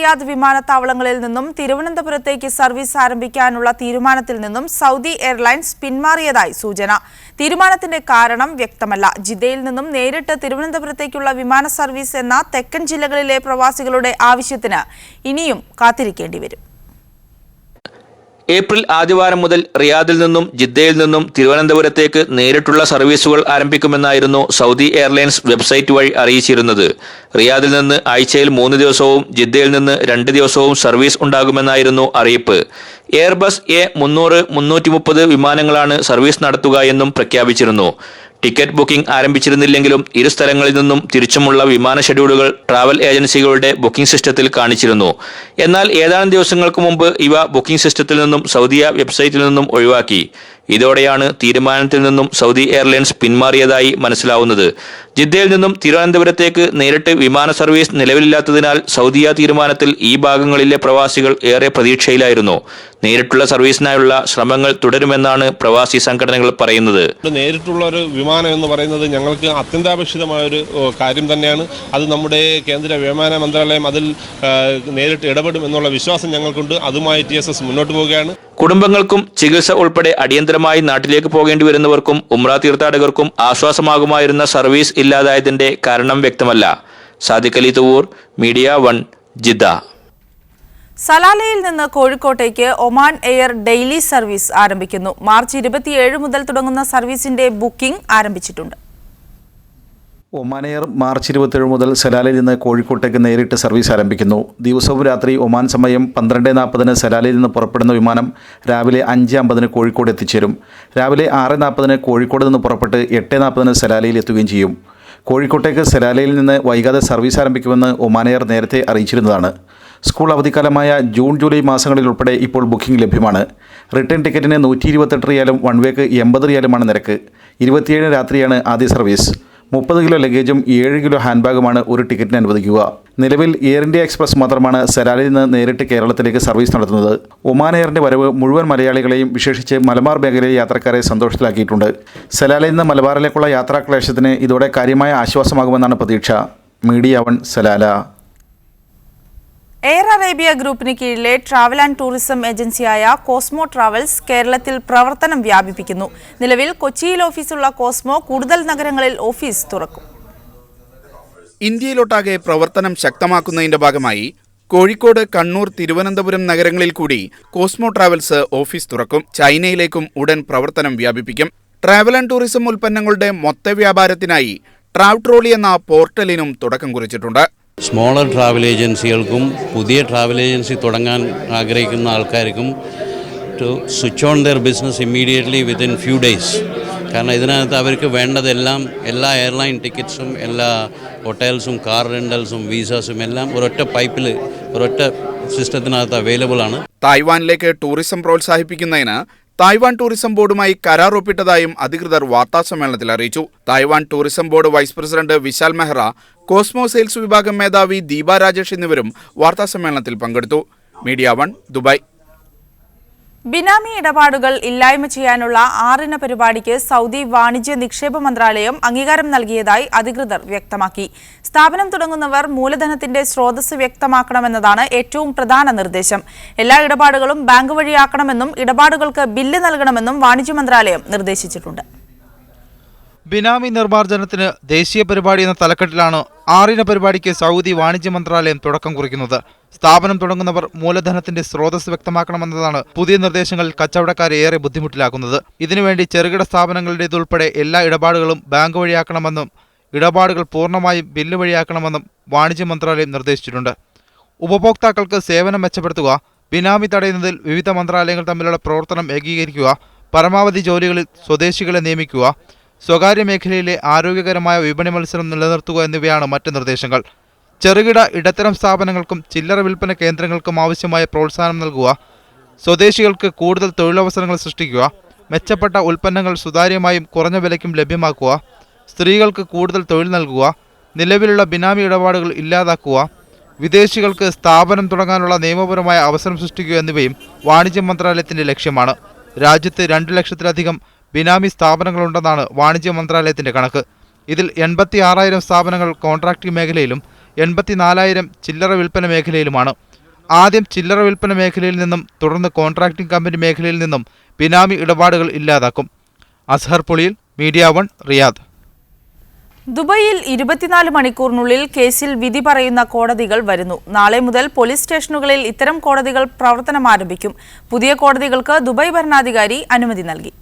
Riyadh വിമാനത്താവളങ്ങളിൽ നിന്നും തിരുവനന്തപുരത്തേക്ക് സർവീസ് ആരംഭിക്കാനുള്ള തീരുമാനത്തിൽ നിന്നും സൗദി എയർലൈൻസ് പിന്മാറിയതായി സൂചന. തീരുമാനത്തിന്റെ കാരണം വ്യക്തമല്ല. ജിദ്ദയിൽ നിന്നും നേരിട്ട് തിരുവനന്തപുരത്തേക്കുള്ള വിമാന സർവീസ് എന്ന തെക്കൻ ജില്ലകളിലെ പ്രവാസികളുടെ ആവശ്യത്തിന് ഇനിയും കാത്തിരിക്കേണ്ടി വരും. ഏപ്രിൽ ആദ്യവാരം മുതൽ റിയാദിൽ നിന്നും ജിദ്ദയിൽ നിന്നും തിരുവനന്തപുരത്തേക്ക് നേരിട്ടുള്ള സർവീസുകൾ ആരംഭിക്കുമെന്നായിരുന്നു സൗദി എയർലൈൻസ് വെബ്സൈറ്റ് വഴി അറിയിച്ചിരുന്നത്. റിയാദിൽ നിന്ന് ആഴ്ചയിൽ 3 ദിവസവും ജിദ്ദയിൽ നിന്ന് 2 ദിവസവും സർവീസ് ഉണ്ടാകുമെന്നായിരുന്നു അറിയിപ്പ്. എയർബസ് A300, 330 വിമാനങ്ങളാണ് സർവീസ് നടത്തുക എന്നും പ്രഖ്യാപിച്ചിരുന്നു. ടിക്കറ്റ് ബുക്കിംഗ് ആരംഭിച്ചിരുന്നില്ലെങ്കിലും ഇരു സ്ഥലങ്ങളിൽ നിന്നും തിരിച്ചുമുള്ള വിമാന ഷെഡ്യൂളുകൾ ട്രാവൽ ഏജൻസികളുടെ ബുക്കിംഗ് സിസ്റ്റത്തിൽ കാണിച്ചിരുന്നു. എന്നാൽ ഏതാനും ദിവസങ്ങൾക്ക് മുമ്പ് ഇവ ബുക്കിംഗ് സിസ്റ്റത്തിൽ നിന്നും സൗദി വെബ്സൈറ്റിൽ നിന്നും ഒഴിവാക്കി. ഇതോടെയാണ് തീരുമാനത്തിൽ നിന്നും സൗദി എയർലൈൻസ് പിന്മാറിയതായി മനസ്സിലാവുന്നത്. ജിദ്ദയിൽ നിന്നും തിരുവനന്തപുരത്തേക്ക് നേരിട്ട് വിമാന സർവീസ് നിലവിലില്ലാത്തതിനാൽ സൗദി തീരുമാനത്തിൽ ഈ ഭാഗങ്ങളിലെ പ്രവാസികൾ ഏറെ പ്രതീക്ഷയിലായിരുന്നു. നേരിട്ടുള്ള സർവീസിനായുള്ള ശ്രമങ്ങൾ തുടരുമെന്നാണ് പ്രവാസി സംഘടനകൾ പറയുന്നത്. നേരിട്ടുള്ള ഒരു വിമാനം എന്ന് പറയുന്നത് ഞങ്ങൾക്ക് അത്യന്താപേക്ഷിതമായ ഒരു കാര്യം തന്നെയാണ്. അത് നമ്മുടെ കേന്ദ്ര വ്യോമയാന മന്ത്രാലയം അതിൽ നേരിട്ട് ഇടപെടും എന്നുള്ള വിശ്വാസം ഞങ്ങൾക്കുണ്ട്. അതുമായി TSS മുന്നോട്ട് പോവുകയാണ്. കുടുംബങ്ങൾക്കും ചികിത്സ ഉൾപ്പെടെ അടിയന്തരമായി നാട്ടിലേക്ക് പോകേണ്ടി വരുന്നവർക്കും ഉംറ തീർത്ഥാടകർക്കും ആശ്വാസമാകുമായിരുന്ന സർവീസ് ഇല്ലാതായതിന്റെ കാരണം വ്യക്തമല്ല. Sadiq Ali Thuvvur, media 1, Jeddah. സലാലയിൽ നിന്ന് കോഴിക്കോട്ടേക്ക് ഒമാൻ എയർ ഡെയിലി സർവീസ് ആരംഭിക്കുന്നു. മാർച്ച് 27 മുതൽ തുടങ്ങുന്ന സർവീസിന്റെ ബുക്കിംഗ് ആരംഭിച്ചിട്ടുണ്ട്. ഒമാൻ എയർ മാർച്ച് 27 മുതൽ സലാലയിൽ നിന്ന് കോഴിക്കോട്ടേക്ക് നേരിട്ട് സർവീസ് ആരംഭിക്കുന്നു. ദിവസവും രാത്രി ഒമാൻ സമയം 12:40 സലാലയിൽ നിന്ന് പുറപ്പെടുന്ന വിമാനം രാവിലെ 5:50 കോഴിക്കോട് എത്തിച്ചേരും. രാവിലെ 6:40 കോഴിക്കോട് നിന്ന് പുറപ്പെട്ട് 8:40 സലാലയിൽ എത്തുകയും ചെയ്യും. കോഴിക്കോട്ടേക്ക് സലാലയിൽ നിന്ന് വൈകാതെ സർവീസ് ആരംഭിക്കുമെന്ന് ഒമാൻ എയർ നേരത്തെ അറിയിച്ചിരുന്നതാണ്. സ്കൂൾ അവധിക്കാലമായ ജൂൺ ജൂലൈ മാസങ്ങളിൽ ഉൾപ്പെടെ ഇപ്പോൾ ബുക്കിംഗ് ലഭ്യമാണ്. റിട്ടേൺ ടിക്കറ്റിന് 128 റിയാലും വൺ വേക്ക് 80 റിയാലുമാണ് നിരക്ക്. 27 രാത്രിയാണ് ആദ്യ സർവീസ്. 30 കിലോ ലഗേജും 7 കിലോ ഹാൻഡ് ബാഗുമാണ് ഒരു ടിക്കറ്റിന് അനുവദിക്കുക. നിലവിൽ എയർ ഇന്ത്യ എക്സ്പ്രസ് മാത്രമാണ് സലാലയിൽ നിന്ന് നേരിട്ട് കേരളത്തിലേക്ക് സർവീസ് നടത്തുന്നത്. ഒമാൻ എയറിന്റെ വരവ് മുഴുവൻ മലയാളികളെയും വിശേഷിച്ച് മലബാർ മേഖലയിലെ യാത്രക്കാരെ സന്തോഷത്തിലാക്കിയിട്ടുണ്ട്. സലാലയിൽ നിന്ന് മലബാറിലേക്കുള്ള യാത്രാക്ലേശത്തിന് ഇതോടെ കാര്യമായ ആശ്വാസമാകുമെന്നാണ് പ്രതീക്ഷ. Media 1, Salalah. എയർ അറേബ്യ ഗ്രൂപ്പിന് കീഴിലെ ട്രാവൽ ആൻഡ് ടൂറിസം ഏജൻസിയായ കോസ്മോ ട്രാവൽസ് കേരളത്തിൽ പ്രവർത്തനം വ്യാപിപ്പിക്കുന്നു. നിലവിൽ കൊച്ചിയിൽ ഓഫീസുള്ള കോസ്മോ കൂടുതൽ നഗരങ്ങളിൽ ഓഫീസ് തുറക്കും. ഇന്ത്യയിലൊട്ടാകെ പ്രവർത്തനം ശക്തമാക്കുന്നതിന്റെ ഭാഗമായി കോഴിക്കോട്, കണ്ണൂർ, തിരുവനന്തപുരം നഗരങ്ങളിൽ കൂടി കോസ്മോ ട്രാവൽസ് ഓഫീസ് തുറക്കും. ചൈനയിലേക്കും ഉടൻ പ്രവർത്തനം വ്യാപിപ്പിക്കും. ട്രാവൽ ആൻഡ് ടൂറിസം ഉൽപ്പന്നങ്ങളുടെ മൊത്ത വ്യാപാരത്തിനായി ട്രാവ്ട്രോളി എന്ന പോർട്ടലിനും തുടക്കം കുറിച്ചിട്ടുണ്ട്. സ്മോളർ ട്രാവൽ ഏജൻസികൾക്കും പുതിയ ട്രാവൽ ഏജൻസി തുടങ്ങാൻ ആഗ്രഹിക്കുന്ന ആൾക്കാർക്കും to switch on their business immediately within few days. കാരണം ഇതിനകത്ത് അവർക്ക് വേണ്ടതെല്ലാം, എല്ലാ എയർലൈൻ ടിക്കറ്റ്സും, എല്ലാ ഹോട്ടൽസും, കാർ റെൻ്റൽസും, വീസാസും എല്ലാം ഒരൊറ്റ പൈപ്പിൽ, ഒരൊറ്റ സിസ്റ്റത്തിനകത്ത് അവൈലബിൾ ആണ്. തായ്വാനിലേക്ക് ടൂറിസം പ്രോത്സാഹിപ്പിക്കുന്നതിന് തായ്വാൻ ടൂറിസം ബോർഡുമായി കരാർ ഒപ്പിട്ടതായും അധികൃതർ വാർത്താസമ്മേളനത്തിൽ അറിയിച്ചു. Taiwan tourism board vice president Vishal Mehra, Cosmo sales വിഭാഗം മേധാവി ദീപ രാജേഷ് എന്നിവരും വാർത്താസമ്മേളനത്തിൽ പങ്കെടുത്തു. Media 1, Dubai. ബിനാമി ഇടപാടുകൾ ഇല്ലായ്മ ചെയ്യാനുള്ള 6 പരിപാടിക്ക് സൗദി വാണിജ്യ നിക്ഷേപ മന്ത്രാലയം അംഗീകാരം നൽകിയതായി അധികൃതർ വ്യക്തമാക്കി. സ്ഥാപനം തുടങ്ങുന്നവർ മൂലധനത്തിന്റെ സ്രോതസ് വ്യക്തമാക്കണമെന്നതാണ് ഏറ്റവും പ്രധാന നിർദ്ദേശം. എല്ലാ ഇടപാടുകളും ബാങ്ക് വഴിയാക്കണമെന്നും ഇടപാടുകൾക്ക് ബില്ല് നൽകണമെന്നും വാണിജ്യ മന്ത്രാലയം നിർദ്ദേശിച്ചിട്ടുണ്ട്. ബിനാമി നിർമ്മാർജ്ജനത്തിന് ദേശീയ പരിപാടി എന്ന തലക്കെട്ടിലാണ് 6 പരിപാടിക്ക് സൗദി വാണിജ്യ മന്ത്രാലയം തുടക്കം കുറിക്കുന്നത്. സ്ഥാപനം തുടങ്ങുന്നവർ മൂലധനത്തിന്റെ സ്രോതസ് വ്യക്തമാക്കണമെന്നതാണ് പുതിയ നിർദ്ദേശങ്ങൾ കച്ചവടക്കാരെ ഏറെ ബുദ്ധിമുട്ടിലാക്കുന്നത്. ഇതിനുവേണ്ടി ചെറുകിട സ്ഥാപനങ്ങളുടേതുൾപ്പെടെ എല്ലാ ഇടപാടുകളും ബാങ്ക് വഴിയാക്കണമെന്നും ഇടപാടുകൾ പൂർണ്ണമായും ബില്ല് വഴിയാക്കണമെന്നും വാണിജ്യ മന്ത്രാലയം നിർദ്ദേശിച്ചിട്ടുണ്ട്. ഉപഭോക്താക്കൾക്ക് സേവനം മെച്ചപ്പെടുത്തുക, ബിനാമി തടയുന്നതിൽ വിവിധ മന്ത്രാലയങ്ങൾ തമ്മിലുള്ള പ്രവർത്തനം ഏകീകരിക്കുക, പരമാവധി ജോലികളിൽ സ്വദേശികളെ നിയമിക്കുക, സ്വകാര്യ മേഖലയിലെ ആരോഗ്യകരമായ വിപണി മത്സരം നിലനിർത്തുക എന്നിവയാണ് മറ്റ് നിർദ്ദേശങ്ങൾ. ചെറുകിട ഇടത്തരം സ്ഥാപനങ്ങൾക്കും ചില്ലറ വിൽപ്പന കേന്ദ്രങ്ങൾക്കും ആവശ്യമായ പ്രോത്സാഹനം നൽകുക, സ്വദേശികൾക്ക് കൂടുതൽ തൊഴിലവസരങ്ങൾ സൃഷ്ടിക്കുക, മെച്ചപ്പെട്ട ഉൽപ്പന്നങ്ങൾ സുതാര്യമായും കുറഞ്ഞ വിലയ്ക്കും ലഭ്യമാക്കുക, സ്ത്രീകൾക്ക് കൂടുതൽ തൊഴിൽ നൽകുക, നിലവിലുള്ള ബിനാമി ഇടപാടുകൾ ഇല്ലാതാക്കുക, വിദേശികൾക്ക് സ്ഥാപനം തുടങ്ങാനുള്ള നിയമപരമായ അവസരം സൃഷ്ടിക്കുക എന്നിവയും വാണിജ്യ മന്ത്രാലയത്തിന്റെ ലക്ഷ്യമാണ്. രാജ്യത്ത് 2 ലക്ഷത്തിലധികം ബിനാമി സ്ഥാപനങ്ങളുണ്ടെന്നാണ് വാണിജ്യ മന്ത്രാലയത്തിന്റെ കണക്ക്. ഇതിൽ 86,000 സ്ഥാപനങ്ങൾ കോൺട്രാക്ട് മേഖലയിലും 84,000 ചില്ലറ വിൽപ്പന മേഖലയിലുമാണ്. ആദ്യം ചില്ലറ വിൽപ്പന മേഖലയിൽ നിന്നും തുടർന്ന് കോൺട്രാക്ടിംഗ് കമ്പനി മേഖലയിൽ നിന്നും ബിനാമി ഇടപാടുകൾ ഇല്ലാതാക്കും. Azhar Poliyil, media 1, Riyadh. ദുബൈയിൽ 24 മണിക്കൂറിനുള്ളിൽ കേസിൽ വിധി പറയുന്ന കോടതികൾ വരുന്നു. നാളെ മുതൽ പോലീസ് സ്റ്റേഷനുകളിൽ ഇത്തരം കോടതികൾ പ്രവർത്തനം ആരംഭിക്കും. പുതിയ കോടതികൾക്ക് ദുബായ് ഭരണാധികാരി അനുമതി നൽകി.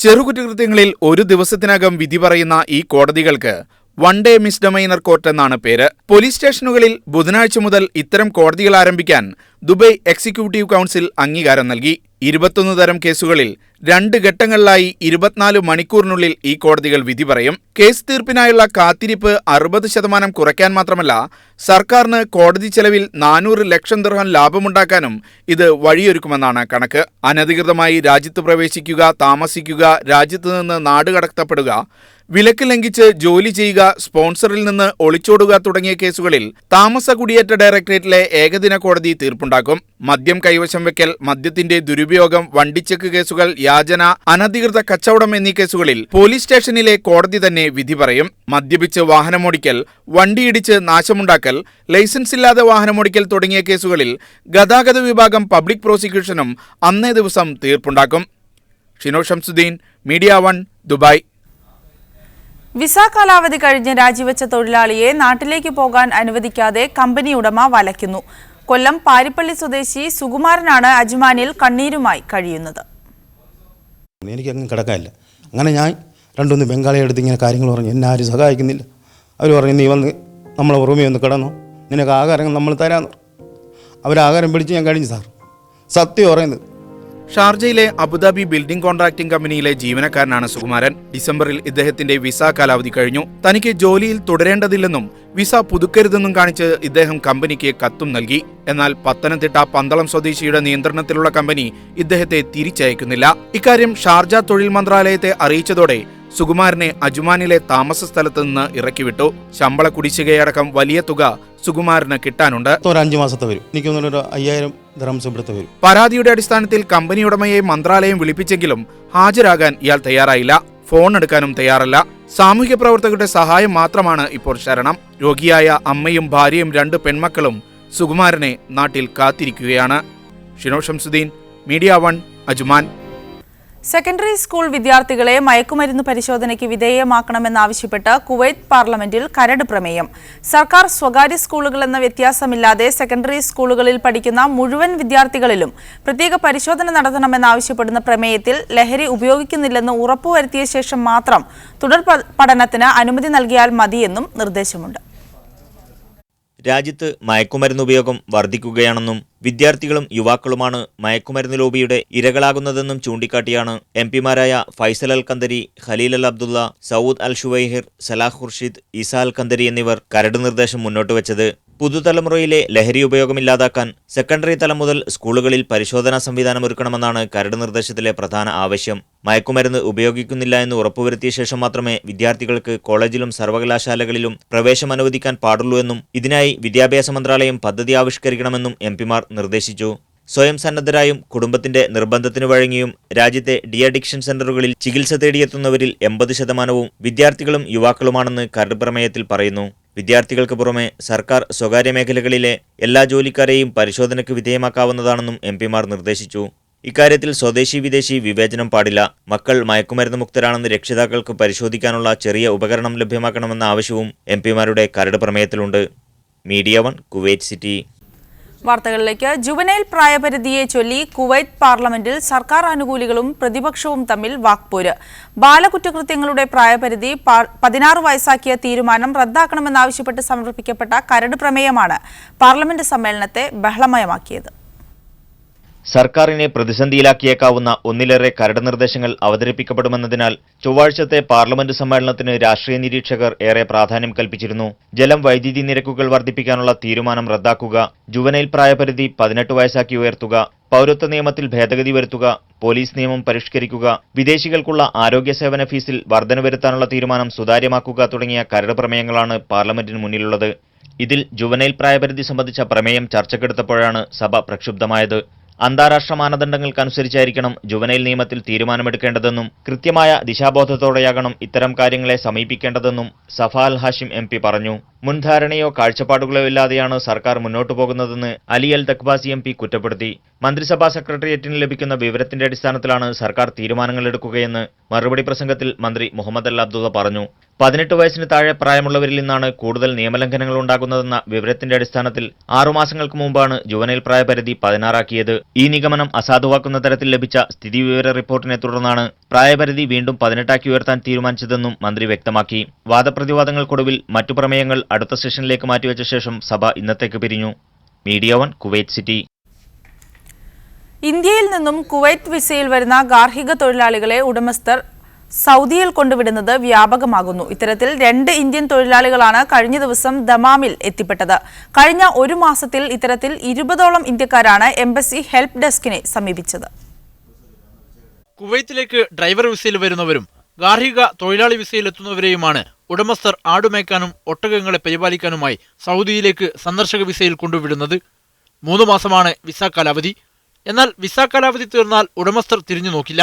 ചെറുകുറ്റകൃത്യങ്ങളിൽ ഒരു ദിവസത്തിനകം വിധി പറയുന്ന ഈ കോടതികൾക്ക് വൺ ഡേ മിസ്ഡമൈനർ കോർട്ട് എന്നാണ് പേര്. പോലീസ് സ്റ്റേഷനുകളിൽ ബുധനാഴ്ച മുതൽ ഇത്തരം കോടതികൾ ആരംഭിക്കാൻ ദുബായ് എക്സിക്യൂട്ടീവ് കൗൺസിൽ അംഗീകാരം നൽകി. 21 തരം കേസുകളിൽ 2 ഘട്ടങ്ങളിലായി 24 മണിക്കൂറിനുള്ളിൽ ഈ കോടതികൾ വിധി പറയും. കേസ് തീർപ്പിനായുള്ള കാത്തിരിപ്പ് 60% കുറയ്ക്കാൻ മാത്രമല്ല, സർക്കാരിന് കോടതി ചെലവിൽ 400 ലക്ഷം ദിർഹം ലാഭമുണ്ടാക്കാനും ഇത് വഴിയൊരുക്കുമെന്നാണ് കണക്ക്. അനധികൃതമായി രാജ്യത്ത് പ്രവേശിക്കുക, താമസിക്കുക, രാജ്യത്ത് നിന്ന് നാടുകടത്തപ്പെടുക, വിലക്ക് ലംഘിച്ച് ജോലി ചെയ്യുക, സ്പോൺസറിൽ നിന്ന് ഒളിച്ചോടുക തുടങ്ങിയ കേസുകളിൽ താമസ കുടിയേറ്റ ഡയറക്ടറേറ്റിലെ ഏകദിന കോടതി തീർപ്പുണ്ടാക്കും. മദ്യം കൈവശം വെക്കൽ, മദ്യത്തിന്റെ ദുരുപയോഗം, വണ്ടിച്ചെക്ക് കേസുകൾ, യാചന, അനധികൃത കച്ചവടം എന്നീ കേസുകളിൽ പോലീസ് സ്റ്റേഷനിലെ കോടതി തന്നെ വിധി പറയും. മദ്യപിച്ച് വാഹനമോടിക്കൽ, വണ്ടിയിടിച്ച് നാശമുണ്ടാക്കൽ, ലൈസൻസ് ഇല്ലാതെ വാഹനമോടിക്കൽ തുടങ്ങിയ കേസുകളിൽ ഗതാഗത വിഭാഗം പബ്ലിക് പ്രോസിക്യൂഷനും അന്നേ ദിവസം തീർപ്പുണ്ടാക്കും. Shino Shamsuddin, media 1, Dubai. Visa കാലാവധി കഴിഞ്ഞ് രാജിവെച്ച തൊഴിലാളിയെ നാട്ടിലേക്ക് പോകാൻ അനുവദിക്കാതെ കമ്പനി ഉടമ വലയ്ക്കുന്നു. കൊല്ലം പാരിപ്പള്ളി സ്വദേശി സുകുമാരനാണ് അജ്മാനിൽ കണ്ണീരുമായി കഴിയുന്നത്. എനിക്കങ്ങ് കിടക്കാനില്ല. അങ്ങനെ ഞാൻ 2-3 ബംഗാളിയെ എടുത്ത് ഇങ്ങനെ കാര്യങ്ങൾ പറഞ്ഞു. എന്നെ ആരും സഹായിക്കുന്നില്ല. അവർ പറഞ്ഞു, നീ വന്ന് നമ്മളെ റൂമിൽ ഒന്ന് കിടന്നോ, നിനക്ക് ആഹാരം നമ്മൾ തരാമെന്ന്. അവരാഹാരം പിടിച്ച് ഞാൻ കഴിഞ്ഞു സാർ, സത്യം പറയുന്നത്. ഷാർജയിലെ അബുദാബി ബിൽഡിംഗ് കോൺട്രാക്ടിംഗ് കമ്പനിയിലെ ജീവനക്കാരനാണ് സുകുമാരൻ. ഡിസംബറിൽ ഇദ്ദേഹത്തിന്റെ വിസ കാലാവധി കഴിഞ്ഞു. തനിക്ക് ജോലിയിൽ തുടരേണ്ടതില്ലെന്നും വിസ പുതുക്കരുതെന്നും കാണിച്ച് ഇദ്ദേഹം കമ്പനിക്ക് കത്തും നൽകി. എന്നാൽ പത്തനംതിട്ട പന്തളം സ്വദേശിയുടെ നിയന്ത്രണത്തിലുള്ള കമ്പനി ഇദ്ദേഹത്തെ തിരിച്ചയക്കുന്നില്ല. ഇക്കാര്യം ഷാർജ തൊഴിൽ മന്ത്രാലയത്തെ അറിയിച്ചതോടെ സുകുമാരനെ അജ്മാനിലെ താമസ സ്ഥലത്ത് നിന്ന് ഇറക്കിവിട്ടു. ശമ്പള കുടിശ്ശികയടക്കം വലിയ തുക സുകുമാരന് കിട്ടാനുണ്ട്. 5 മാസത്തെ വരും. എനിക്ക് 5000 ദിർഹംസ് ഇവിടുത്തെ വരും. പരാതിയുടെ അടിസ്ഥാനത്തിൽ കമ്പനി ഉടമയെ മന്ത്രാലയം വിളിപ്പിച്ചെങ്കിലും ഹാജരാകാൻ ഇയാൾ തയ്യാറായില്ല. ഫോൺ എടുക്കാനും തയ്യാറല്ല. സാമൂഹ്യ പ്രവർത്തകരുടെ സഹായം മാത്രമാണ് ഇപ്പോൾ ശരണം. രോഗിയായ അമ്മയും ഭാര്യയും 2 പെൺമക്കളും സുകുമാരനെ നാട്ടിൽ കാത്തിരിക്കുകയാണ്. Shino Shamsuddin, media 1, Ajman. Secondary school വിദ്യാർത്ഥികളെ മയക്കുമരുന്ന് പരിശോധനയ്ക്ക് വിധേയമാക്കണമെന്നാവശ്യപ്പെട്ട് കുവൈത്ത് പാർലമെന്റിൽ കരട് പ്രമേയം. സർക്കാർ സ്വകാര്യ സ്കൂളുകളെന്ന വ്യത്യാസമില്ലാതെ സെക്കൻഡറി സ്കൂളുകളിൽ പഠിക്കുന്ന മുഴുവൻ വിദ്യാർത്ഥികളിലും പ്രത്യേക പരിശോധന നടത്തണമെന്നാവശ്യപ്പെടുന്ന പ്രമേയത്തിൽ ലഹരി ഉപയോഗിക്കുന്നില്ലെന്ന് ഉറപ്പുവരുത്തിയ ശേഷം മാത്രം തുടർ പഠനത്തിന് അനുമതി നൽകിയാൽ മതിയെന്നും നിർദ്ദേശമുണ്ട്. രാജ്യത്ത് മയക്കുമരുന്ന് ഉപയോഗം വർദ്ധിക്കുകയാണെന്നും വിദ്യാർത്ഥികളും യുവാക്കളുമാണ് മയക്കുമരുന്ന് ലോബിയുടെ ഇരകളാകുന്നതെന്നും ചൂണ്ടിക്കാട്ടിയാണ് എംപിമാരായ ഫൈസൽ അൽ കന്ദരി, ഖലീൽ അൽ അബ്ദുള്ള, സൗദ് അൽ ഷുവൈഹിർ, സലാഹ് ഖുർഷിദ്, ഈസ അൽ കന്ദരി എന്നിവർ കരട് നിർദ്ദേശം മുന്നോട്ടുവച്ചത്. പുതുതലമുറയിലെ ലഹരി ഉപയോഗമില്ലാതാക്കാൻ സെക്കൻഡറി തലം മുതൽ സ്കൂളുകളിൽ പരിശോധനാ സംവിധാനം ഒരുക്കണമെന്നാണ് കരട് നിർദ്ദേശത്തിലെ പ്രധാന ആവശ്യം. മയക്കുമരുന്ന് ഉപയോഗിക്കുന്നില്ല എന്ന് ഉറപ്പുവരുത്തിയ ശേഷം മാത്രമേ വിദ്യാർത്ഥികൾക്ക് കോളേജിലും സർവകലാശാലകളിലും പ്രവേശനം അനുവദിക്കാൻ പാടുള്ളൂ എന്നും ഇതിനായി വിദ്യാഭ്യാസ മന്ത്രാലയം പദ്ധതി ആവിഷ്കരിക്കണമെന്നും എംപിമാർ നിർദ്ദേശിച്ചു. സ്വയം സന്നദ്ധരായും കുടുംബത്തിന്റെ നിർബന്ധത്തിനു വഴങ്ങിയും രാജ്യത്തെ ഡി അഡിക്ഷൻ സെന്ററുകളിൽ ചികിത്സ തേടിയെത്തുന്നവരിൽ 80% വിദ്യാർത്ഥികളും യുവാക്കളുമാണെന്ന് കരട് പ്രമേയത്തിൽ പറയുന്നു. വിദ്യാർത്ഥികൾക്ക് പുറമെ സർക്കാർ സ്വകാര്യ മേഖലകളിലെ എല്ലാ ജോലിക്കാരെയും പരിശോധനയ്ക്ക് വിധേയമാക്കാവുന്നതാണെന്നും എംപിമാർ നിർദ്ദേശിച്ചു. ഇക്കാര്യത്തിൽ സ്വദേശി വിദേശി വിവേചനം പാടില്ല. മക്കൾ മയക്കുമരുന്ന് മുക്തരാണെന്ന് രക്ഷിതാക്കൾക്ക് പരിശോധിക്കാനുള്ള ചെറിയ ഉപകരണം ലഭ്യമാക്കണമെന്ന ആവശ്യവും എംപിമാരുടെ കരട് പ്രമേയത്തിലുണ്ട്. Media 1, Kuwait city. വാർത്തകളിലേക്ക്. ജുവനൈൽ പ്രായപരിധിയെ ചൊല്ലി കുവൈത്ത് പാർലമെന്റിൽ സർക്കാർ അനുകൂലികളും പ്രതിപക്ഷവും തമ്മിൽ വാക്പോര്. ബാലകുറ്റകൃത്യങ്ങളുടെ പ്രായപരിധി 16 വയസ്സാക്കിയ തീരുമാനം റദ്ദാക്കണമെന്നാവശ്യപ്പെട്ട് സമർപ്പിക്കപ്പെട്ട കരട് പ്രമേയമാണ് പാർലമെന്റ് സമ്മേളനത്തെ ബഹളമയമാക്കിയത്. സർക്കാരിനെ പ്രതിസന്ധിയിലാക്കിയേക്കാവുന്ന ഒന്നിലേറെ കരട് നിർദ്ദേശങ്ങൾ അവതരിപ്പിക്കപ്പെടുമെന്നതിനാൽ ചൊവ്വാഴ്ചത്തെ പാർലമെന്റ് സമ്മേളനത്തിന് രാഷ്ട്രീയ നിരീക്ഷകർ ഏറെ പ്രാധാന്യം കൽപ്പിച്ചിരുന്നു. ജലം, വൈദ്യുതി നിരക്കുകൾ വർദ്ധിപ്പിക്കാനുള്ള തീരുമാനം റദ്ദാക്കുക, ജുവനൈൽ പ്രായപരിധി 18 വയസ്സാക്കി ഉയർത്തുക, പൗരത്വ നിയമത്തിൽ ഭേദഗതി വരുത്തുക, പോലീസ് നിയമം പരിഷ്കരിക്കുക, വിദേശികൾക്കുള്ള ആരോഗ്യ സേവന ഫീസിൽ വർധന വരുത്താനുള്ള തീരുമാനം സുതാര്യമാക്കുക തുടങ്ങിയ കരട് പ്രമേയങ്ങളാണ് പാർലമെന്റിന് മുന്നിലുള്ളത്. ഇതിൽ ജുവനൈൽ പ്രായപരിധി സംബന്ധിച്ച പ്രമേയം ചർച്ചക്കെടുത്തപ്പോഴാണ് സഭ പ്രക്ഷുബ്ധമായത്. അന്താരാഷ്ട്ര മാനദണ്ഡങ്ങൾക്കനുസരിച്ചായിരിക്കണം ജുവനൈൽ നിയമത്തിൽ തീരുമാനമെടുക്കേണ്ടതെന്നും കൃത്യമായ ദിശാബോധത്തോടെയാകണം ഇത്തരം കാര്യങ്ങളെ സമീപിക്കേണ്ടതെന്നും സഫ അൽ ഹാഷിം MP പറഞ്ഞു. മുൻധാരണയോ കാഴ്ചപ്പാടുകളോ ഇല്ലാതെയാണ് സർക്കാർ മുന്നോട്ടു പോകുന്നതെന്ന് അലി അൽ തക്ബാസി MP കുറ്റപ്പെടുത്തി. മന്ത്രിസഭാ സെക്രട്ടേറിയറ്റിന് ലഭിക്കുന്ന വിവരത്തിന്റെ അടിസ്ഥാനത്തിലാണ് സർക്കാർ തീരുമാനങ്ങൾ എടുക്കുകയെന്ന് മറുപടി പ്രസംഗത്തിൽ മന്ത്രി മുഹമ്മദ് അൽ അബ്ദുള്ള പറഞ്ഞു. 18 വയസ്സിന് താഴെ പ്രായമുള്ളവരിൽ നിന്നാണ് കൂടുതൽ നിയമലംഘനങ്ങൾ ഉണ്ടാകുന്നതെന്ന വിവരത്തിന്റെ അടിസ്ഥാനത്തിൽ 6 മാസങ്ങൾക്ക് മുമ്പാണ് ജുവനൈൽ പ്രായപരിധി 16 ആക്കിയത്. ഈ നിഗമനം അസാധുവാക്കുന്ന തരത്തിൽ ലഭിച്ച സ്ഥിതിവിവര റിപ്പോർട്ടിനെ തുടർന്നാണ് പ്രായപരിധി വീണ്ടും 18 ആക്കി ഉയർത്താൻ തീരുമാനിച്ചതെന്നും മന്ത്രി വ്യക്തമാക്കി. വാദപ്രതിവാദങ്ങൾക്കൊടുവിൽ മറ്റു പ്രമേയങ്ങൾ അടുത്ത സെഷനിലേക്ക് മാറ്റിവെച്ച ശേഷം സഭ ഇന്നത്തേക്ക് പിരിഞ്ഞു. Media 1 Kuwait city. ഇന്ത്യയിൽ നിന്നും കുവൈറ്റ് വിസയിൽ വരുന്ന ഗാർഹിക തൊഴിലാളികളെ ഉടമസ്ഥർ സൗദിയിൽ കൊണ്ടുവിടുന്നത് വ്യാപകമാകുന്നു. ഇത്തരത്തിൽ 2 ഇന്ത്യൻ തൊഴിലാളികളാണ് കഴിഞ്ഞ ദിവസം ദമാമിൽ എത്തിപ്പെട്ടത്. കഴിഞ്ഞ ഒരു മാസത്തിൽ ഇത്തരത്തിൽ 20ഓളം ഇന്ത്യക്കാരാണ് എംബസി ഹെൽപ്പ് ഡെസ്കിനെ സമീപിച്ചത്. കുവൈത്തിലേക്ക് ഡ്രൈവർ വിസയിൽ വരുന്നവരും ഗാർഹിക തൊഴിലാളി വിസയിൽ എത്തുന്നവരെയുമാണ് ഉടമസ്ഥർ ആടുമേക്കാനും ഒട്ടകങ്ങളെ പരിപാലിക്കാനുമായി സൗദിയിലേക്ക് സന്ദർശക വിസയിൽ കൊണ്ടുവിടുന്നത്. 3 മാസമാണ് വിസ കാലാവധി. എന്നാൽ വിസ കാലാവധി തീർന്നാൽ ഉടമസ്ഥർ തിരിഞ്ഞു നോക്കില്ല.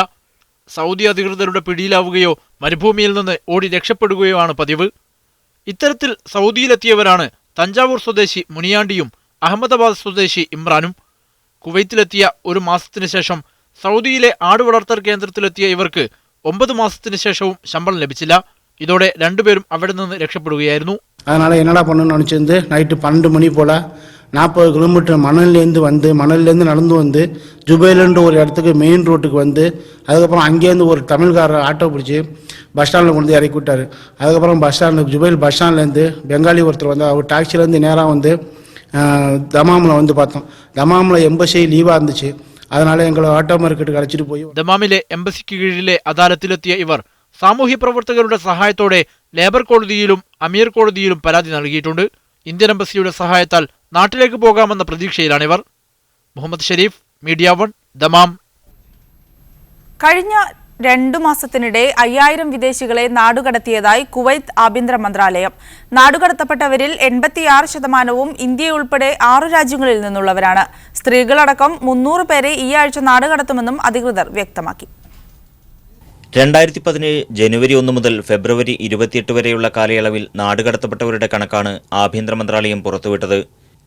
സൗദി അധികൃതരുടെ പിടിയിലാവുകയോ മരുഭൂമിയിൽ നിന്ന് ഓടി രക്ഷപ്പെടുകയോ ആണ് പതിവ്. ഇത്തരത്തിൽ സൗദിയിലെത്തിയവരാണ് തഞ്ചാവൂർ സ്വദേശി മുനിയാണ്ടിയും അഹമ്മദാബാദ് സ്വദേശി ഇമ്രാനും. കുവൈത്തിലെത്തിയ ഒരു മാസത്തിന് ശേഷം സൗദിയിലെ ആടുവളർത്തൽ കേന്ദ്രത്തിലെത്തിയ ഇവർക്ക് 9 മാസത്തിന് ശേഷവും ശമ്പളം ലഭിച്ചില്ല. ഇതോടെ രണ്ടുപേരും അവിടെ നിന്ന് രക്ഷപ്പെടുകയായിരുന്നു. அதனால் என்னடா பண்ணணும்னு நினச்சிருந்து நைட்டு 12 மணி போல் 40 கிலோமீட்டர் மணல்லேருந்து நடந்து வந்து ஜுபைலுன்ற ஒரு இடத்துக்கு மெயின் ரோட்டுக்கு வந்து அதுக்கப்புறம் அங்கேருந்து ஒரு தமிழ்காரர் ஆட்டோ பிடிச்சி பஸ் ஸ்டாண்டில் கொண்டு இறக்கி விட்டார். அதுக்கப்புறம் பஸ் ஸ்டாண்டு ஜுபைல் பஸ் ஸ்டாண்ட்லேருந்து பெங்காலி ஒருத்தர் வந்து அவர் டாக்ஸிலேருந்து நேராக வந்து தமாமில் வந்து பார்த்தோம். தமாமில் எம்பசி லீவாக இருந்துச்சு. அதனால் எங்களை ஆட்டோ മാർക്കറ്റ് അടച്ചിട്ട് പോയി. ദമാമിലെ എംബസിക്ക് കീഴിലെ അദാലത്തിലെത്തിയ ഇവർ സാമൂഹ്യ പ്രവർത്തകരുടെ സഹായത്തോടെ ലേബർ കോടതിയിലും അമീർ കോടതിയിലും പരാതി നൽകിയിട്ടുണ്ട്. ഇന്ത്യൻ എംബസിയുടെ സഹായത്താൽ നാട്ടിലേക്ക് പോകാമെന്ന പ്രതീക്ഷയിലാണിവർ. Muhammad Sharif, media 1, Dammam. കഴിഞ്ഞ 2 മാസത്തിനിടെ 5000 വിദേശികളെ നാടുകടത്തിയതായി കുവൈത്ത് ആഭ്യന്തര മന്ത്രാലയം. നാടുകടത്തപ്പെട്ടവരിൽ 86% ഇന്ത്യ ഉൾപ്പെടെ 6 രാജ്യങ്ങളിൽ നിന്നുള്ളവരാണ്. സ്ത്രീകളടക്കം 300 പേരെ ഈ ആഴ്ച നാടുകടത്തുമെന്നും അധികൃതർ വ്യക്തമാക്കി. 2017 ജനുവരി 1 മുതൽ ഫെബ്രുവരി 28 വരെയുള്ള കാലയളവിൽ നാടുകടത്തപ്പെട്ടവരുടെ കണക്കാണ് ആഭ്യന്തര മന്ത്രാലയം പുറത്തുവിട്ടത്.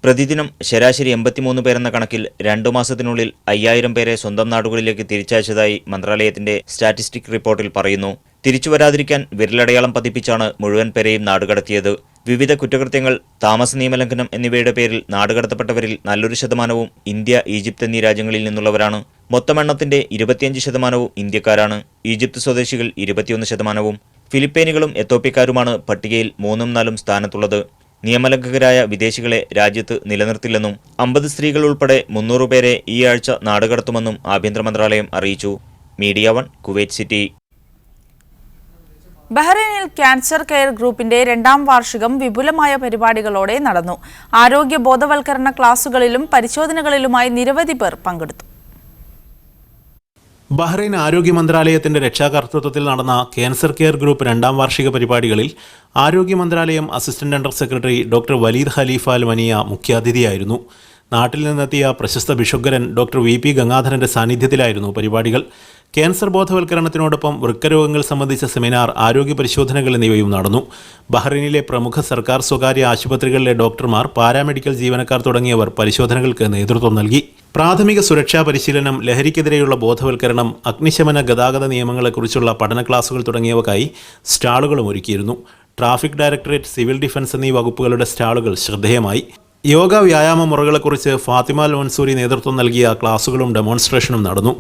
പ്രതിദിനം ശരാശരി 83 പേരെന്ന കണക്കിൽ 2 മാസത്തിനുള്ളിൽ 5000 പേരെ സ്വന്തം നാടുകളിലേക്ക് തിരിച്ചയച്ചതായി മന്ത്രാലയത്തിന്റെ സ്റ്റാറ്റിസ്റ്റിക് റിപ്പോർട്ടിൽ പറയുന്നു. തിരിച്ചുവരാതിരിക്കാൻ വിരലടയാളം പതിപ്പിച്ചാണ് മുഴുവൻ പേരെയും നാടുകടത്തിയത്. വിവിധ കുറ്റകൃത്യങ്ങൾ, താമസ നിയമലംഘനം എന്നിവയുടെ പേരിൽ നാടുകടത്തപ്പെട്ടവരിൽ നല്ലൊരു ശതമാനവും ഇന്ത്യ, ഈജിപ്ത് എന്നീ രാജ്യങ്ങളിൽ നിന്നുള്ളവരാണ്. മൊത്തം എണ്ണത്തിന്റെ 25% ഇന്ത്യക്കാരാണ്. ഈജിപ്ത് സ്വദേശികൾ 21%. ഫിലിപ്പൈനുകളും എത്തോപ്യക്കാരുമാണ് പട്ടികയിൽ 3ഉം 4ഉം സ്ഥാനത്തുള്ളത്. നിയമലംഘകരായ വിദേശികളെ രാജ്യത്ത് നിലനിർത്തില്ലെന്നും 50 സ്ത്രീകൾ ഉൾപ്പെടെ 300 പേരെ ഈ ആഴ്ച നാടുകടത്തുമെന്നും ആഭ്യന്തര മന്ത്രാലയം അറിയിച്ചു. Media 1 Kuwait city. ബഹ്റൈനിൽ ക്യാൻസർ കെയർ ഗ്രൂപ്പിന്റെ 2ാം വാർഷികം വിപുലമായ പരിപാടികളോടെ നടന്നു. ആരോഗ്യ ബോധവൽക്കരണ ക്ലാസുകളിലും പരിശോധനകളിലുമായി നിരവധി പേർ പങ്കെടുത്തു. ബഹ്റൈൻ ആരോഗ്യ മന്ത്രാലയത്തിന്റെ രക്ഷാകർതൃത്വത്തിൽ നടന്ന ക്യാൻസർ കെയർ ഗ്രൂപ്പ് 2ാം വാർഷിക പരിപാടികളിൽ ആരോഗ്യ മന്ത്രാലയം assistant under secretary doctor Waleed Khalifa Al Mania മുഖ്യാതിഥിയായിരുന്നു. നാട്ടിൽ നിന്നെത്തിയ പ്രശസ്ത ബിഷഗ്വരൻ ഡോക്ടർ VP ഗംഗാധരന്റെ സാന്നിധ്യത്തിലായിരുന്നു പരിപാടികൾ. ക്യാൻസർ ബോധവൽക്കരണത്തിനോടൊപ്പം വൃക്കരോഗങ്ങൾ സംബന്ധിച്ച സെമിനാർ, ആരോഗ്യ പരിശോധനകൾ എന്നിവയും നടന്നു. ബഹ്റൈനിലെ പ്രമുഖ സർക്കാർ സ്വകാര്യ ആശുപത്രികളിലെ ഡോക്ടർമാർ, പാരാമെഡിക്കൽ ജീവനക്കാർ തുടങ്ങിയവർ പരിശോധനകൾക്ക് നേതൃത്വം നൽകി. പ്രാഥമിക സുരക്ഷാ പരിശീലനം, ലഹരിക്കെതിരെയുള്ള ബോധവൽക്കരണം, അഗ്നിശമന ഗതാഗത നിയമങ്ങളെക്കുറിച്ചുള്ള പഠന ക്ലാസുകൾ തുടങ്ങിയവക്കായി സ്റ്റാളുകളും ഒരുക്കിയിരുന്നു. ട്രാഫിക് ഡയറക്ടറേറ്റ്, സിവിൽ ഡിഫൻസ് എന്നീ വകുപ്പുകളുടെ സ്റ്റാളുകൾ ശ്രദ്ധേയമായി. യോഗ വ്യായാമ മുറകളെക്കുറിച്ച് ഫാത്തിമ അൽ മൻസൂരി നേതൃത്വം നൽകിയ ക്ലാസുകളും ഡെമോൺസ്ട്രേഷനും നടന്നു.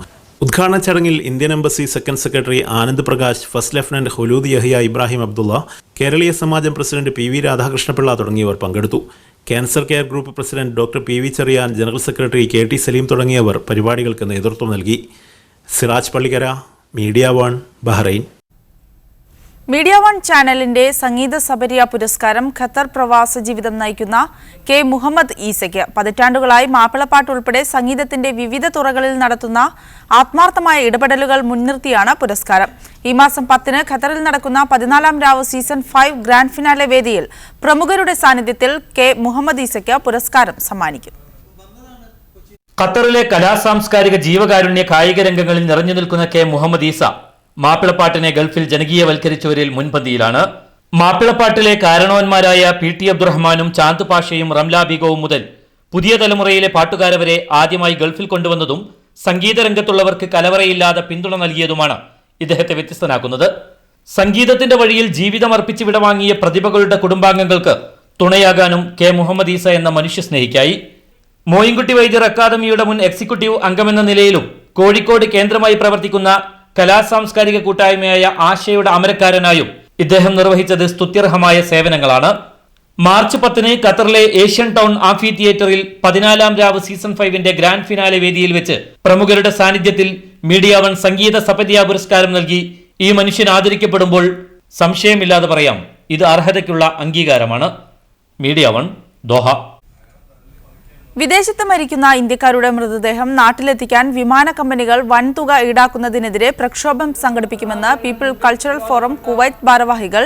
ഉദ്ഘാടന ചടങ്ങിൽ Indian embassy second secretary Anand Prakash, first lieutenant Hulood Yahya Ibrahim Abdulla, Keraleeya Samajam president PV Radhakrishnapillai തുടങ്ങിയവർ പങ്കെടുത്തു. Cancer care group president doctor PV Cherian, general secretary KT Saleem തുടങ്ങിയവർ പരിപാടികൾക്ക് നേതൃത്വം നൽകി. Siraj Pallikkara, media 1, Bahrain. Media 1 ചാനലിന്റെ സംഗീത സബരിയ പുരസ്കാരം ഖത്തർ പ്രവാസ ജീവിതം നയിക്കുന്ന K മുഹമ്മദ് ഈസയ്ക്ക്. പതിറ്റാണ്ടുകളായി മാപ്പിളപ്പാട്ട് ഉൾപ്പെടെ സംഗീതത്തിന്റെ വിവിധ തുറകളിൽ നടത്തുന്ന ആത്മാർത്ഥമായ ഇടപെടലുകൾ മുൻനിർത്തിയാണ് പുരസ്കാരം. ഈ മാസം 10-ന് ഖത്തറിൽ നടക്കുന്ന 14ാം രാവ് സീസൺ 5 ഗ്രാൻഡ് ഫിനാലെ വേദിയിൽ പ്രമുഖരുടെ സാന്നിധ്യത്തിൽ K മുഹമ്മദ് ഈസയ്ക്ക് പുരസ്കാരം സമ്മാനിക്കും. ഖത്തറിലെ കലാസാംസ്കാരിക ജീവകാരുണ്യ കായിക രംഗങ്ങളിൽ നിറഞ്ഞു നിൽക്കുന്ന K മുഹമ്മദ് ഈസ മാപ്പിളപ്പാട്ടിനെ ഗൾഫിൽ ജനകീയവൽക്കരിച്ചവരിൽ മുൻപന്തിയിലാണ്. മാപ്പിളപ്പാട്ടിലെ കാരണവന്മാരായ PT അബ്ദുറഹ്മാനും ചാന്ദ് പാഷയും റംല ബീഗവും മുതൽ പുതിയ തലമുറയിലെ പാട്ടുകാരെ വരെ ആദ്യമായി ഗൾഫിൽ കൊണ്ടുവന്നതും സംഗീത രംഗത്തുള്ളവർക്ക് കലവറയില്ലാതെ പിന്തുണ നൽകിയതുമാണ് ഇദ്ദേഹത്തെ വ്യത്യസ്തനാക്കുന്നത്. സംഗീതത്തിന്റെ വഴിയിൽ ജീവിതം അർപ്പിച്ച് വിടവാങ്ങിയ പ്രതിഭകളുടെ കുടുംബാംഗങ്ങൾക്ക് തുണയാകാനും കെ മുഹമ്മദ് ഈസ എന്ന മനുഷ്യസ്നേഹിക്കായി. മോയിൻകുട്ടി വൈദ്യർ അക്കാദമിയുടെ മുൻ എക്സിക്യൂട്ടീവ് അംഗമെന്ന നിലയിലും കോഴിക്കോട് കേന്ദ്രമായി പ്രവർത്തിക്കുന്ന കലാസാംസ്കാരിക കൂട്ടായ്മയായ ആശയുടെ അമരക്കാരനായും ഇദ്ദേഹം നിർവഹിച്ചത് സ്തുത്യർഹമായ സേവനങ്ങളാണ്. മാർച്ച് 10 ഖത്തറിലെ ഏഷ്യൻ ടൗൺ ആംഫി തിയേറ്ററിൽ 14ാം രാവ് സീസൺ 5ന്റെ ഗ്രാൻഡ് ഫിനാലെ വേദിയിൽ വെച്ച് പ്രമുഖരുടെ സാന്നിധ്യത്തിൽ മീഡിയ വൺ സംഗീത സപര്യ പുരസ്കാരം നൽകി ഈ മനുഷ്യൻ ആദരിക്കപ്പെടുമ്പോൾ സംശയമില്ലാതെ പറയാം, ഇത് അർഹതയ്ക്കുള്ള അംഗീകാരമാണ്. Media one, Doha. വിദേശത്ത് മരിക്കുന്ന ഇന്ത്യക്കാരുടെ മൃതദേഹം നാട്ടിലെത്തിക്കാൻ വിമാന കമ്പനികൾ വൻതുക ഈടാക്കുന്നതിനെതിരെ പ്രക്ഷോഭം സംഘടിപ്പിക്കുമെന്ന് പീപ്പിൾ കൾച്ചറൽ ഫോറം കുവൈറ്റ് ഭാരവാഹികൾ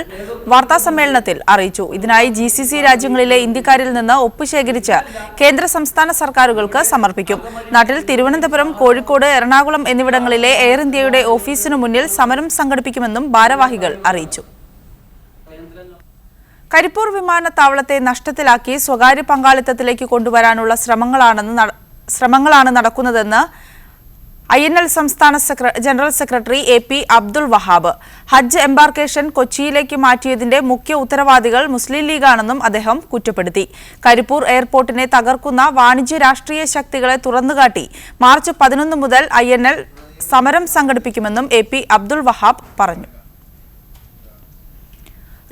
വാർത്താസമ്മേളനത്തിൽ അറിയിച്ചു. ഇതിനായി GCC രാജ്യങ്ങളിലെ ഇന്ത്യക്കാരിൽ നിന്ന് ഒപ്പ് ശേഖരിച്ച് കേന്ദ്ര സംസ്ഥാന സർക്കാരുകൾക്ക് സമർപ്പിക്കും. നാട്ടിൽ തിരുവനന്തപുരം, കോഴിക്കോട്, എറണാകുളം എന്നിവിടങ്ങളിലെ എയർ ഇന്ത്യയുടെ ഓഫീസിനു മുന്നിൽ സമരം സംഘടിപ്പിക്കുമെന്നും ഭാരവാഹികൾ അറിയിച്ചു. കരിപ്പൂർ വിമാനത്താവളത്തെ നഷ്ടത്തിലാക്കി സ്വകാര്യ പങ്കാളിത്തത്തിലേക്ക് കൊണ്ടുവരാനുള്ള ശ്രമങ്ങളാണ് നടക്കുന്നതെന്ന് INL സംസ്ഥാന general secretary AP Abdul Wahab. Hajj embarkation കൊച്ചിയിലേക്ക് മാറ്റിയതിന്റെ മുഖ്യ ഉത്തരവാദികൾ മുസ്ലിം ലീഗാണെന്നും അദ്ദേഹം കുറ്റപ്പെടുത്തി. കരിപ്പൂർ എയർപോർട്ടിനെ തകർക്കുന്ന വാണിജ്യ രാഷ്ട്രീയ ശക്തികളെ തുറന്നുകാട്ടി മാർച്ച് 11 മുതൽ INL സമരം സംഘടിപ്പിക്കുമെന്നും AP അബ്ദുൾ വഹാബ് പറഞ്ഞു.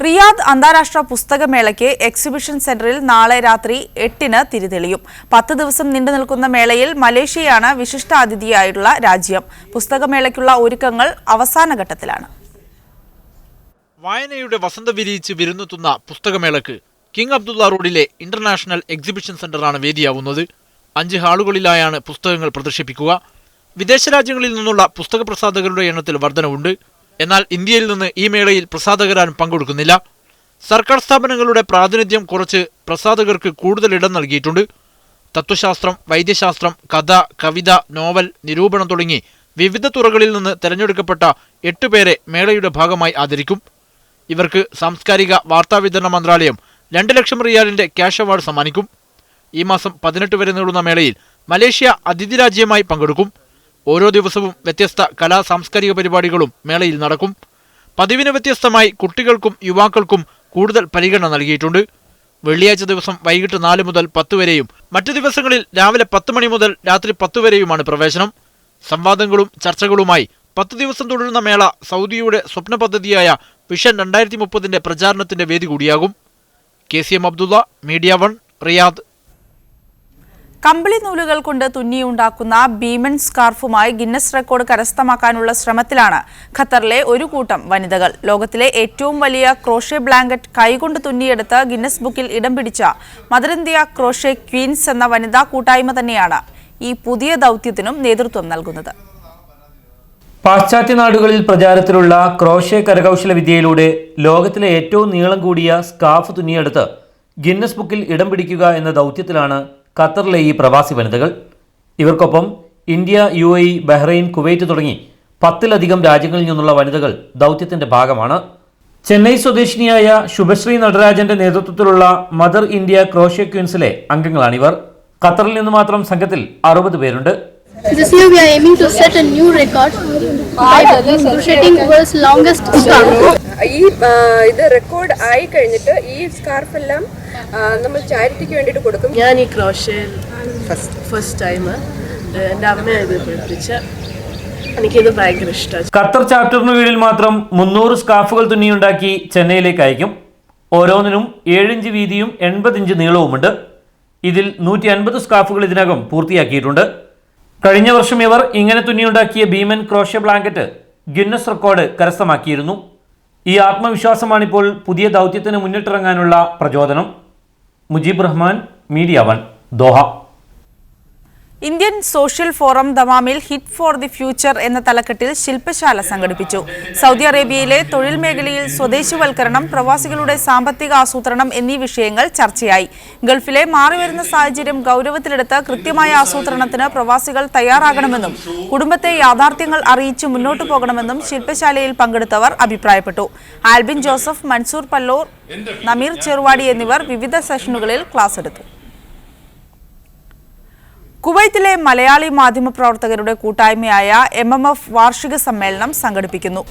റിയാദ് അന്താരാഷ്ട്ര പുസ്തകമേളയ്ക്ക് എക്സിബിഷൻ സെന്ററിൽ നാളെ രാത്രി 8-ന് തിരിതെളിയും. 10 ദിവസം നീണ്ടുനിൽക്കുന്ന മേളയിൽ മലേഷ്യയാണ് വിശിഷ്ടാതിഥിയായുള്ള രാജ്യം. പുസ്തകമേളയ്ക്കുള്ള ഒരുക്കങ്ങൾ അവസാന ഘട്ടത്തിലാണ്. വായനയുടെ വസന്ത വിരിയിച്ച് വിരുന്നെത്തുന്ന പുസ്തകമേളയ്ക്ക് കിങ് അബ്ദുള്ള റോഡിലെ ഇന്റർനാഷണൽ എക്സിബിഷൻ സെന്ററാണ് വേദിയാവുന്നത്. 5 ഹാളുകളിലായാണ് പുസ്തകങ്ങൾ പ്രദർശിപ്പിക്കുക. വിദേശ രാജ്യങ്ങളിൽ നിന്നുള്ള പുസ്തക പ്രസാധകരുടെ എണ്ണത്തിൽ വർധനവുണ്ട്. എന്നാൽ ഇന്ത്യയിൽ നിന്ന് ഈ മേളയിൽ പ്രസാധകരാരും പങ്കെടുക്കുന്നില്ല. സർക്കാർ സ്ഥാപനങ്ങളുടെ പ്രാതിനിധ്യം കുറച്ച് പ്രസാധകർക്ക് കൂടുതൽ ഇടം നൽകിയിട്ടുണ്ട്. തത്വശാസ്ത്രം, വൈദ്യശാസ്ത്രം, കഥ, കവിത, നോവൽ, നിരൂപണം തുടങ്ങി വിവിധ തുറകളിൽ നിന്ന് തെരഞ്ഞെടുക്കപ്പെട്ട 8 പേരെ മേളയുടെ ഭാഗമായി ആദരിക്കും. ഇവർക്ക് സാംസ്കാരിക വാർത്താവിതരണ മന്ത്രാലയം 2 ലക്ഷം റിയാലിന്റെ ക്യാഷ് അവാർഡ് സമ്മാനിക്കും. ഈ മാസം 18 വരെ നീളുന്ന മേളയിൽ മലേഷ്യ അതിഥി രാജ്യമായി പങ്കെടുക്കും. ഓരോ ദിവസവും വ്യത്യസ്ത കലാ സാംസ്കാരിക പരിപാടികളും മേളയിൽ നടക്കും. പതിവിന് വ്യത്യസ്തമായി കുട്ടികൾക്കും യുവാക്കൾക്കും കൂടുതൽ പരിഗണന നൽകിയിട്ടുണ്ട്. വെള്ളിയാഴ്ച ദിവസം വൈകിട്ട് 4 മുതൽ 10 വരെയും മറ്റു ദിവസങ്ങളിൽ രാവിലെ 10 മണി മുതൽ രാത്രി 10 വരെയുമാണ് പ്രവേശനം. സംവാദങ്ങളും ചർച്ചകളുമായി 10 ദിവസം തുടരുന്ന മേള സൗദിയുടെ സ്വപ്ന പദ്ധതിയായ വിഷൻ 2030ന്റെ പ്രചാരണത്തിന്റെ വേദി കൂടിയാകും. KCM Abdulla, media one, Riyadh. കമ്പിളി നൂലുകൾ കൊണ്ട് തുന്നിയുണ്ടാക്കുന്ന ഭീമൻ സ്കാർഫുമായി ഗിന്നസ് റെക്കോർഡ് കരസ്ഥമാക്കാനുള്ള ശ്രമത്തിലാണ് ഖത്തറിലെ ഒരു കൂട്ടം വനിതകൾ. ലോകത്തിലെ ഏറ്റവും വലിയ ക്രോഷേ ബ്ലാങ്കറ്റ് കൈകൊണ്ട് തുന്നിയെടുത്ത് ഗിന്നസ് ബുക്കിൽ ഇടം പിടിച്ച മദർ ഇന്ത്യ ക്രോഷേ ക്വീൻസ് എന്ന വനിതാ കൂട്ടായ്മ തന്നെയാണ് ഈ പുതിയ ദൗത്യത്തിനും നേതൃത്വം നൽകുന്നത്. പാശ്ചാത്യ നാടുകളിൽ പ്രചാരത്തിലുള്ള ക്രോഷേ കരകൗശല വിദ്യയിലൂടെ ലോകത്തിലെ ഏറ്റവും നീളം കൂടിയ സ്കാർഫ് തുന്നിയെടുത്ത് ഗിന്നസ് ബുക്കിൽ ഇടം പിടിക്കുക എന്ന ദൗത്യത്തിലാണ് ഖത്തറിലെ ഈ പ്രവാസി വനിതകൾ. ഇവർക്കൊപ്പം ഇന്ത്യ, UAE, ബഹ്റൈൻ, കുവൈറ്റ് തുടങ്ങി 10-ലധികം രാജ്യങ്ങളിൽ നിന്നുള്ള വനിതകൾ ദൗത്യത്തിന്റെ ഭാഗമാണ്. ചെന്നൈ സ്വദേശിനിയായ ശുഭശ്രീ നടരാജന്റെ നേതൃത്വത്തിലുള്ള മദർ ഇന്ത്യ ക്രോഷേ ക്വീൻസിലെ അംഗങ്ങളാണിവർ. ഖത്തറിൽ നിന്ന് മാത്രം സംഘത്തിൽ 60 പേരുണ്ട്. This year we are aiming to set a new record by crocheting world's longest scarf. ഇത് റെക്കോർഡ് ആയി കഴിഞ്ഞിട്ട് ഈ സ്കാർഫ് എല്ലാം നമ്മൾ ചാരിറ്റിക്ക് വേണ്ടിയിട്ട് കൊടുക്കും. ഞാൻ ഈ ക്രോഷേ ഫസ്റ്റ് ടൈം എൻ്റെ അമ്മയെ ഇത് പഠിപ്പിച്ച എനിക്കിത് ഭയങ്കര ഇഷ്ടമാണ്. ഖത്തർ ചാപ്റ്ററിന് കീഴിൽ മാത്രം 300 സ്കാർഫുകൾ തുന്നിയുണ്ടാക്കി ചെന്നൈയിലേക്ക് അയക്കും. ഓരോന്നിനും 7 ഇഞ്ച് വീതിയും 80 ഇഞ്ച് നീളവുമുണ്ട്. ഇതിൽ 150 സ്കാർഫുകൾ ഇതിനകം പൂർത്തിയാക്കിയിട്ടുണ്ട്. കഴിഞ്ഞ വർഷം ഇവർ ഇങ്ങനെ തുന്നിയുണ്ടാക്കിയ ഭീമൻ ക്രോഷേ ബ്ലാങ്കറ്റ് ഗിന്നസ് റെക്കോർഡ് കരസ്ഥമാക്കിയിരുന്നു. ഈ ആത്മവിശ്വാസമാണിപ്പോൾ പുതിയ ദൗത്യത്തിന് മുന്നിട്ടിറങ്ങാനുള്ള പ്രചോദനം. Mujeeb Rahman, media one, Doha. Indian social forum ദമാമിൽ ഹിറ്റ് ഫോർ ദി ഫ്യൂച്ചർ എന്ന തലക്കെട്ടിൽ ശില്പശാല സംഘടിപ്പിച്ചു. സൗദി അറേബ്യയിലെ തൊഴിൽ മേഖലയിൽ സ്വദേശിവൽക്കരണം, പ്രവാസികളുടെ സാമ്പത്തിക ആസൂത്രണം എന്നീ വിഷയങ്ങൾ ചർച്ചയായി. ഗൾഫിലെ മാറിവരുന്ന സാഹചര്യം ഗൗരവത്തിലെടുത്ത് കൃത്യമായ ആസൂത്രണത്തിന് പ്രവാസികൾ തയ്യാറാകണമെന്നും കുടുംബത്തെ യാഥാർത്ഥ്യങ്ങൾ അറിയിച്ച് മുന്നോട്ടു പോകണമെന്നും ശില്പശാലയിൽ പങ്കെടുത്തവർ അഭിപ്രായപ്പെട്ടു. ആൽബിൻ ജോസഫ്, മൻസൂർ പല്ലൂർ, നമീർ ചെറുവാടി എന്നിവർ വിവിധ സെഷനുകളിൽ ക്ലാസ് എടുത്തു. കുവൈത്തിലെ മലയാളി മാധ്യമപ്രവർത്തകരുടെ കൂട്ടായ്മയായ MMF വാർഷിക സമ്മേളനം സംഘടിപ്പിക്കുന്നു.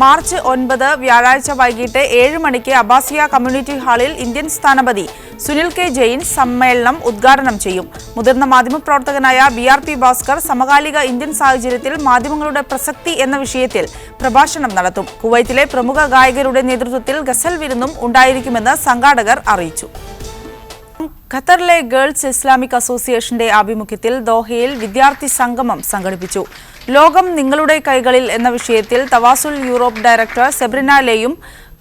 മാർച്ച് 9 വ്യാഴാഴ്ച വൈകിട്ട് 7 മണിക്ക് അബ്ബാസിയ കമ്മ്യൂണിറ്റി ഹാളിൽ ഇന്ത്യൻ സ്ഥാനപതി സുനിൽ കെ ജെയിൻ സമ്മേളനം ഉദ്ഘാടനം ചെയ്യും. മുതിർന്ന മാധ്യമപ്രവർത്തകനായ BRP ഭാസ്കർ സമകാലിക ഇന്ത്യൻ സാഹചര്യത്തിൽ മാധ്യമങ്ങളുടെ പ്രസക്തി എന്ന വിഷയത്തിൽ പ്രഭാഷണം നടത്തും. കുവൈത്തിലെ പ്രമുഖ ഗായകരുടെ നേതൃത്വത്തിൽ ഗസൽ വിരുന്നും ഉണ്ടായിരിക്കുമെന്ന് സംഘാടകർ അറിയിച്ചു. ഖത്തറിലെ ഗേൾസ് ഇസ്ലാമിക് അസോസിയേഷന്റെ ആഭിമുഖ്യത്തിൽ ദോഹയിൽ വിദ്യാർത്ഥി സംഗമം സംഘടിപ്പിച്ചു. ലോകം നിങ്ങളുടെ കൈകളിൽ എന്ന വിഷയത്തിൽ തവാസുൽ യൂറോപ്പ് ഡയറക്ടർ സെബ്രിന ലേയും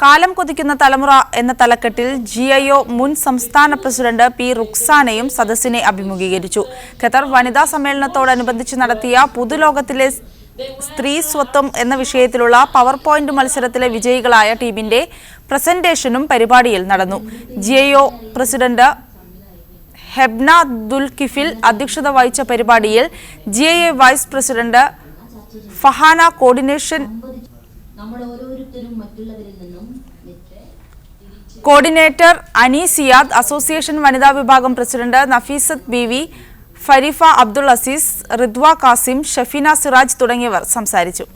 കാലം കൊതിക്കുന്ന തലമുറ എന്ന തലക്കെട്ടിൽ GIO മുൻ സംസ്ഥാന പ്രസിഡന്റ് P റുക്സാനയും സദസ്സിനെ അഭിമുഖീകരിച്ചു. ഖത്തർ വനിതാ സമ്മേളനത്തോടനുബന്ധിച്ച് നടത്തിയ പുതുലോകത്തിലെ സ്ത്രീ സ്വത്വം എന്ന വിഷയത്തിലുള്ള പവർ പോയിന്റ് മത്സരത്തിലെ വിജയികളായ ടീമിന്റെ പ്രസന്റേഷനും പരിപാടിയിൽ നടന്നു. GIO പ്രസിഡന്റ് ഹെബ്ന ദുൽകിഫിൽ അധ്യക്ഷത വഹിച്ച പരിപാടിയിൽ GIA vice president Fahana, coordinator Aneesiyad, association വനിതാ വിഭാഗം പ്രസിഡന്റ് നഫീസത്ത് ബീവി, ഫരീഫ അബ്ദുൾ അസീസ്, റിദ്വ കാസിം, ഷഫീന സിറാജ് തുടങ്ങിയവർ സംസാരിച്ചു.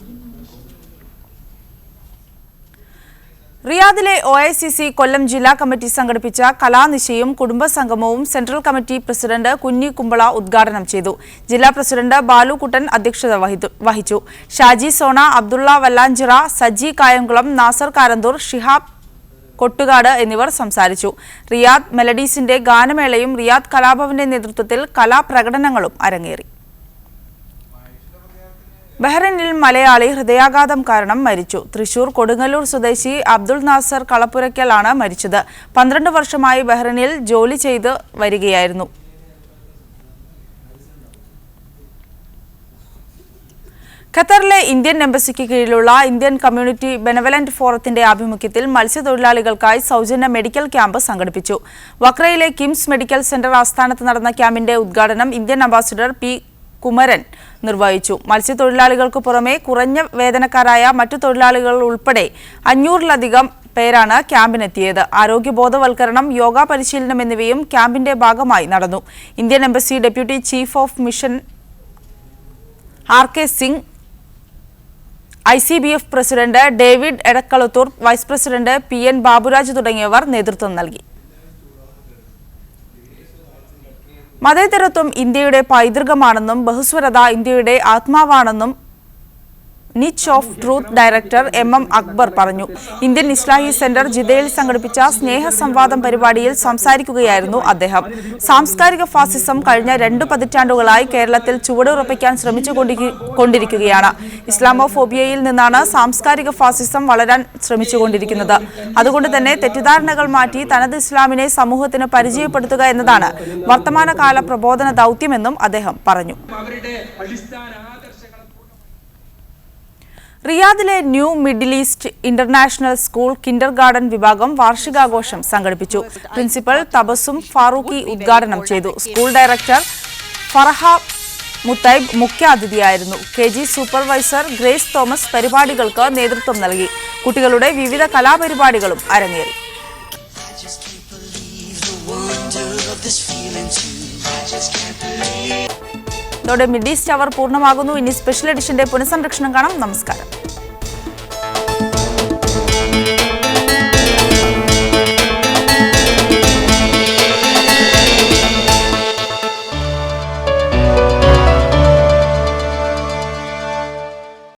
റിയാദിലെ OICC കൊല്ലം ജില്ലാ കമ്മിറ്റി സംഘടിപ്പിച്ച കലാനിശയും കുടുംബസംഗമവും central committee president Kunhi Kumbala ഉദ്ഘാടനം ചെയ്തു. ജില്ലാ പ്രസിഡന്റ് ബാലുകുട്ടൻ അധ്യക്ഷത വഹിച്ചു. ഷാജി സോണ, അബ്ദുള്ള വല്ലാഞ്ചിറ, സജി കായംകുളം, നാസർ കാരന്തൂർ, ഷിഹാബ് കൊട്ടുകാട് എന്നിവർ സംസാരിച്ചു. റിയാദ് മെലഡീസിന്റെ ഗാനമേളയും റിയാദ് കലാഭവന്റെ നേതൃത്വത്തിൽ കലാപ്രകടനങ്ങളും അരങ്ങേറി. ബഹ്റൈനിൽ മലയാളി ഹൃദയാഘാതം കാരണം മരിച്ചു. തൃശൂർ കൊടുങ്ങല്ലൂർ സ്വദേശി അബ്ദുൾ നാസർ കളപ്പുരയ്ക്കൽ ആണ് മരിച്ചത്. 12 വർഷമായി ബഹ്റൈനിൽ ജോലി ചെയ്ത് വരികയായിരുന്നു. ഖത്തറിലെ ഇന്ത്യൻ എംബസിക്ക് കീഴിലുള്ള ഇന്ത്യൻ കമ്മ്യൂണിറ്റി ബെനവലന്റ് ഫോറത്തിന്റെ ആഭിമുഖ്യത്തിൽ മത്സ്യത്തൊഴിലാളികൾക്കായി സൗജന്യ മെഡിക്കൽ ക്യാമ്പ് സംഘടിപ്പിച്ചു. വക്രയിലെ കിംസ് മെഡിക്കൽ സെന്റർ ആസ്ഥാനത്ത് നടന്ന ക്യാമ്പിന്റെ ഉദ്ഘാടനം ഇന്ത്യൻ അംബാസിഡർ P കുമരൻ നിർവഹിച്ചു. മത്സ്യത്തൊഴിലാളികൾക്ക് പുറമെ കുറഞ്ഞ വേതനക്കാരായ മറ്റു തൊഴിലാളികൾ ഉൾപ്പെടെ 500-ലധികം പേരാണ് ക്യാമ്പിനെത്തിയത്. ആരോഗ്യ ബോധവൽക്കരണം, യോഗ പരിശീലനം എന്നിവയും ക്യാമ്പിന്റെ ഭാഗമായി നടന്നു. Indian embassy deputy chief of mission RK Singh, ICBF president David Edakkalathoor, vice president PN Baburaj തുടങ്ങിയവർ നേതൃത്വം നൽകി. മതേതരത്വം ഇന്ത്യയുടെ പൈതൃകമാണെന്നും ബഹുസ്വരത ഇന്ത്യയുടെ ആത്മാവാണെന്നും niche of truth director MM Akbar പറഞ്ഞു. ഇന്ത്യൻ ഇസ്ലാഹി സെന്റർ ജിദ്ദയിൽ സംഘടിപ്പിച്ച സ്നേഹ സംവാദം പരിപാടിയിൽ സംസാരിക്കുകയായിരുന്നു അദ്ദേഹം. സാംസ്കാരിക ഫാസിസം കഴിഞ്ഞ 2 പതിറ്റാണ്ടുകളായി കേരളത്തിൽ ചുവടുറപ്പിക്കാൻ ശ്രമിച്ചുകൊണ്ടിരിക്കുകയാണ്. ഇസ്ലാമോഫോബിയയിൽ നിന്നാണ് സാംസ്കാരിക ഫാസിസം വളരാൻ ശ്രമിച്ചുകൊണ്ടിരിക്കുന്നത്. അതുകൊണ്ട് തന്നെ തെറ്റിദ്ധാരണകൾ മാറ്റി തനത് ഇസ്ലാമിനെ സമൂഹത്തിന് പരിചയപ്പെടുത്തുക എന്നതാണ് വർത്തമാനകാല പ്രബോധന ദൗത്യമെന്നും അദ്ദേഹം പറഞ്ഞു. റിയാദിലെ new middle east international school kindergarten വിഭാഗം വാർഷികാഘോഷം സംഘടിപ്പിച്ചു. പ്രിൻസിപ്പൽ തബസും ഫാറൂഖി ഉദ്ഘാടനം ചെയ്തു. സ്കൂൾ ഡയറക്ടർ ഫറഹ മുത്തൈബ് മുഖ്യാതിഥിയായിരുന്നു. KG സൂപ്പർവൈസർ ഗ്രേസ് തോമസ് പരിപാടികൾക്ക് നേതൃത്വം നൽകി. കുട്ടികളുടെ വിവിധ കലാപരിപാടികളും അരങ്ങേറി. ഇതോടെ മിഡ് ഈസ്റ്റ് അവർ പൂർണ്ണമാകുന്നു. ഇനി സ്പെഷ്യൽ എഡിഷന്റെ പുനഃസംരക്ഷണം കാണാം. നമസ്കാരം.